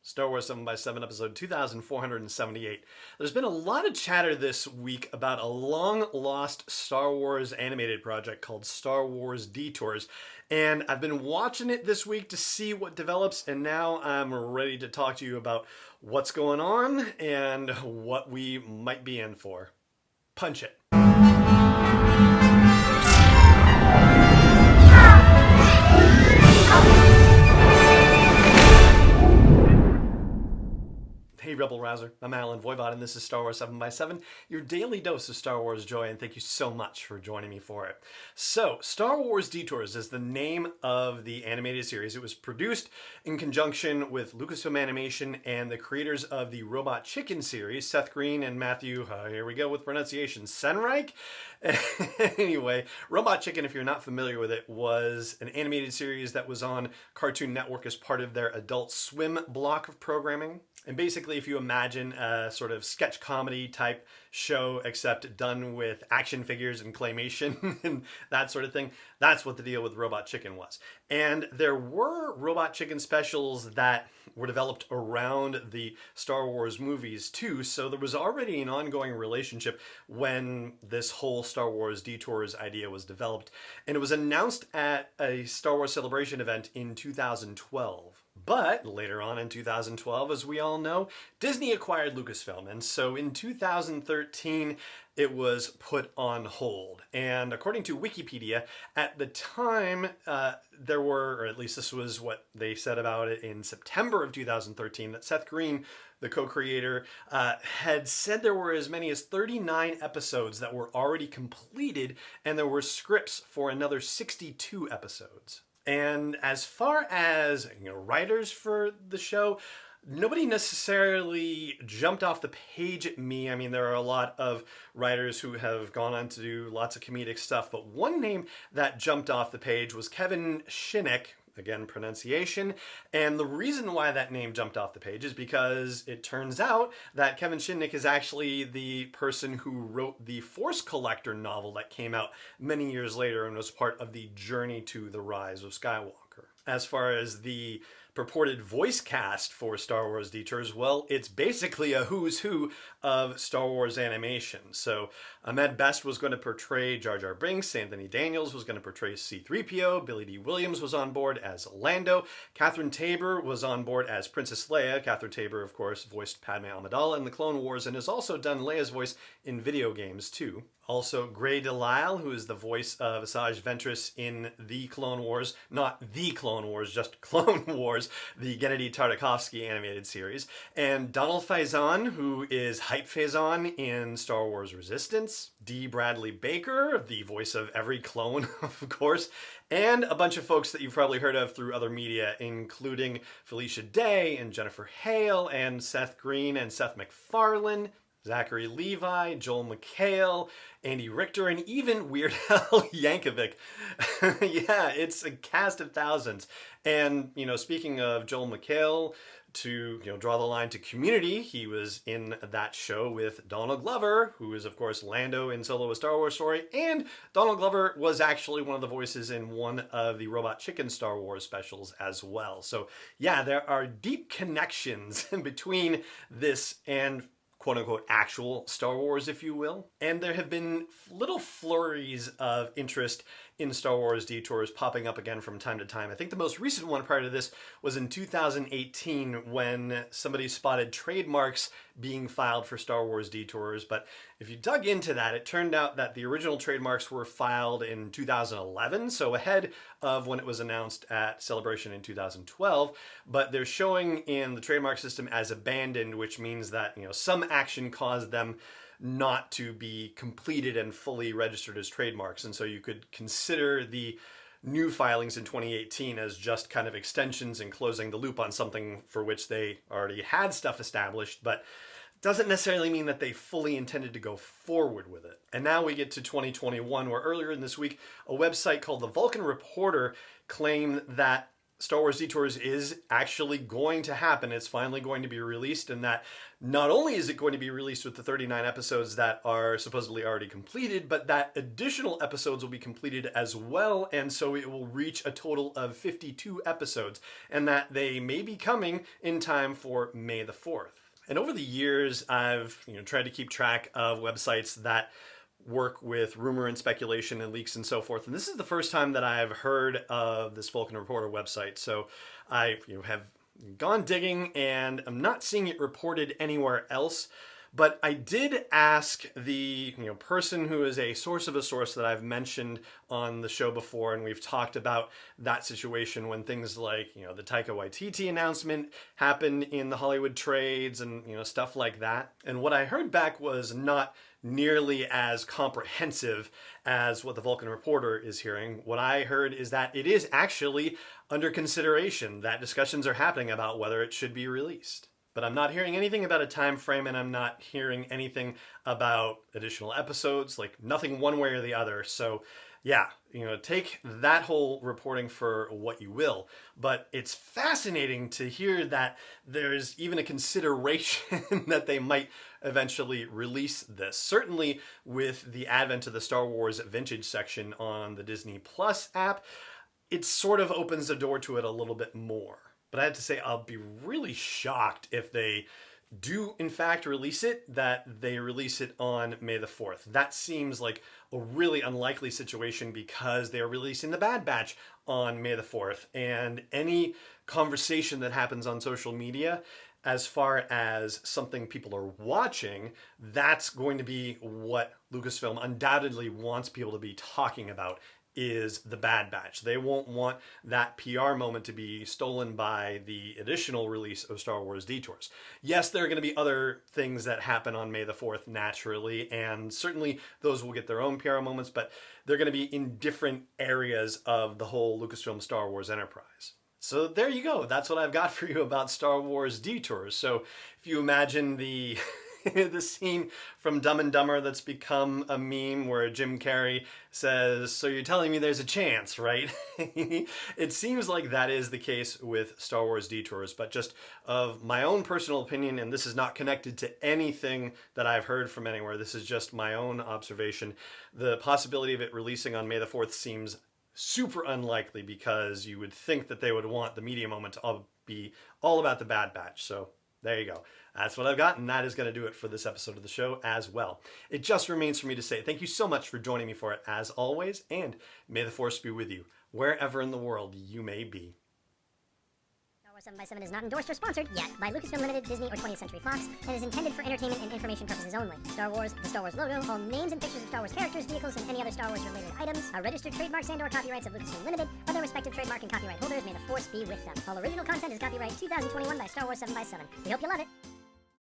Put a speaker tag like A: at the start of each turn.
A: Star Wars 7x7, episode 2478. There's been a lot of chatter this week about a long-lost Star Wars animated project called Star Wars Detours, and I've been watching it this week to see what develops, and now I'm ready to talk to you about what's going on and what we might be in for. Punch it. Hey Rebel Rouser, I'm Alan Voivod and this is Star Wars 7x7, your daily dose of Star Wars joy, and thank you so much for joining me for it. So, Star Wars Detours is the name of the animated series. It was produced in conjunction with Lucasfilm Animation and the creators of the Robot Chicken series, Seth Green and Matthew, here we go with pronunciation, Senreich? Anyway, Robot Chicken, if you're not familiar with it, was an animated series that was on Cartoon Network as part of their Adult Swim block of programming. And basically, if you imagine a sort of sketch comedy type show, except done with action figures and claymation and that sort of thing, that's what the deal with Robot Chicken was. And there were Robot Chicken specials that were developed around the Star Wars movies too, so there was already an ongoing relationship when this whole Star Wars Detours idea was developed. And it was announced at a Star Wars Celebration event in 2012. But later on in 2012, as we all know, Disney acquired Lucasfilm, and so in 2013, it was put on hold. And according to Wikipedia, at the time, there were, or at least this was what they said about it in September of 2013, that Seth Green, the co-creator, had said there were as many as 39 episodes that were already completed, and there were scripts for another 62 episodes. And as far as, writers for the show, nobody necessarily jumped off the page at me. I mean, there are a lot of writers who have gone on to do lots of comedic stuff, but one name that jumped off the page was Kevin Shinnick. Again, pronunciation. And the reason why that name jumped off the page is because it turns out that Kevin Shinnick is actually the person who wrote the Force Collector novel that came out many years later and was part of the Journey to the Rise of Skywalker. As far as the purported voice cast for Star Wars Detours, well, it's basically a who's who of Star Wars animation. So Ahmed Best was going to portray Jar Jar Binks, Anthony Daniels was going to portray C-3PO, Billy D. Williams was on board as Lando, Catherine Tabor was on board as Princess Leia. Catherine Tabor, of course, voiced Padme Amidala in the Clone Wars and has also done Leia's voice in video games too. Also, Grey DeLisle, who is the voice of Asajj Ventress in the Clone Wars, not the Clone Wars, just Clone Wars, the Gennady Tartakovsky animated series, and Donald Faison, who is Hype Faison in Star Wars Resistance, D. Bradley Baker, the voice of every clone, of course, and a bunch of folks that you've probably heard of through other media, including Felicia Day and Jennifer Hale and Seth Green and Seth MacFarlane, Zachary Levi, Joel McHale, Andy Richter, and even Weird Al Yankovic. Yeah, it's a cast of thousands. And, speaking of Joel McHale, to draw the line to Community, he was in that show with Donald Glover, who is, of course, Lando in Solo: A Star Wars Story, and Donald Glover was actually one of the voices in one of the Robot Chicken Star Wars specials as well. So, yeah, there are deep connections between this and quote-unquote actual Star Wars, if you will. And there have been little flurries of interest in Star Wars Detours popping up again from time to time. I think the most recent one prior to this was in 2018 when somebody spotted trademarks being filed for Star Wars Detours. But if you dug into that, it turned out that the original trademarks were filed in 2011, so ahead of when it was announced at Celebration in 2012. But they're showing in the trademark system as abandoned, which means that some action caused them not to be completed and fully registered as trademarks. And so you could consider the new filings in 2018 as just kind of extensions and closing the loop on something for which they already had stuff established, but doesn't necessarily mean that they fully intended to go forward with it. And now we get to 2021, where earlier in this week, a website called the Vulcan Reporter claimed that Star Wars Detours is actually going to happen. It's finally going to be released, and that not only is it going to be released with the 39 episodes that are supposedly already completed, but that additional episodes will be completed as well, and so it will reach a total of 52 episodes, and that they may be coming in time for May the 4th. And over the years, I've tried to keep track of websites that work with rumor and speculation and leaks and so forth. And this is the first time that I've heard of this Vulcan Reporter website. So I have gone digging, and I'm not seeing it reported anywhere else. But I did ask the person who is a source of a source that I've mentioned on the show before, and we've talked about that situation when things like the Taika Waititi announcement happened in the Hollywood trades and stuff like that. And what I heard back was not nearly as comprehensive as what the Vulcan Reporter is hearing. What I heard is that it is actually under consideration, that discussions are happening about whether it should be released. But I'm not hearing anything about a time frame, and I'm not hearing anything about additional episodes, like nothing one way or the other. So yeah, take that whole reporting for what you will. But it's fascinating to hear that there's even a consideration that they might eventually release this. Certainly with the advent of the Star Wars Vintage section on the Disney Plus app, it sort of opens the door to it a little bit more. But I have to say, I'll be really shocked if they do in fact release it, that they release it on May the 4th. That seems like a really unlikely situation because they are releasing the Bad Batch on May the 4th. And any conversation that happens on social media, as far as something people are watching, that's going to be what Lucasfilm undoubtedly wants people to be talking about, is the Bad Batch. They won't want that PR moment to be stolen by the additional release of Star Wars Detours. Yes, there are going to be other things that happen on May the 4th naturally, and certainly those will get their own PR moments, but they're going to be in different areas of the whole Lucasfilm Star Wars enterprise. So there you go. That's what I've got for you about Star Wars Detours. So if you imagine the the scene from Dumb and Dumber that's become a meme where Jim Carrey says, "So you're telling me there's a chance, right?" It seems like that is the case with Star Wars Detours, but just of my own personal opinion, and this is not connected to anything that I've heard from anywhere, this is just my own observation, the possibility of it releasing on May the 4th seems super unlikely, because you would think that they would want the media moment to be all about the Bad Batch. So there you go. That's what I've got, and that is going to do it for this episode of the show as well. It just remains for me to say thank you so much for joining me for it, as always, and may the Force be with you, wherever in the world you may be.
B: Star Wars 7x7 is not endorsed or sponsored yet by Lucasfilm Limited, Disney, or 20th Century Fox, and is intended for entertainment and information purposes only. Star Wars, the Star Wars logo, all names and pictures of Star Wars characters, vehicles, and any other Star Wars-related items are registered trademarks and/or copyrights of Lucasfilm Limited, or their respective trademark and copyright holders. May the Force be with them. All original content is copyright 2021 by Star Wars 7x7. We hope you love it.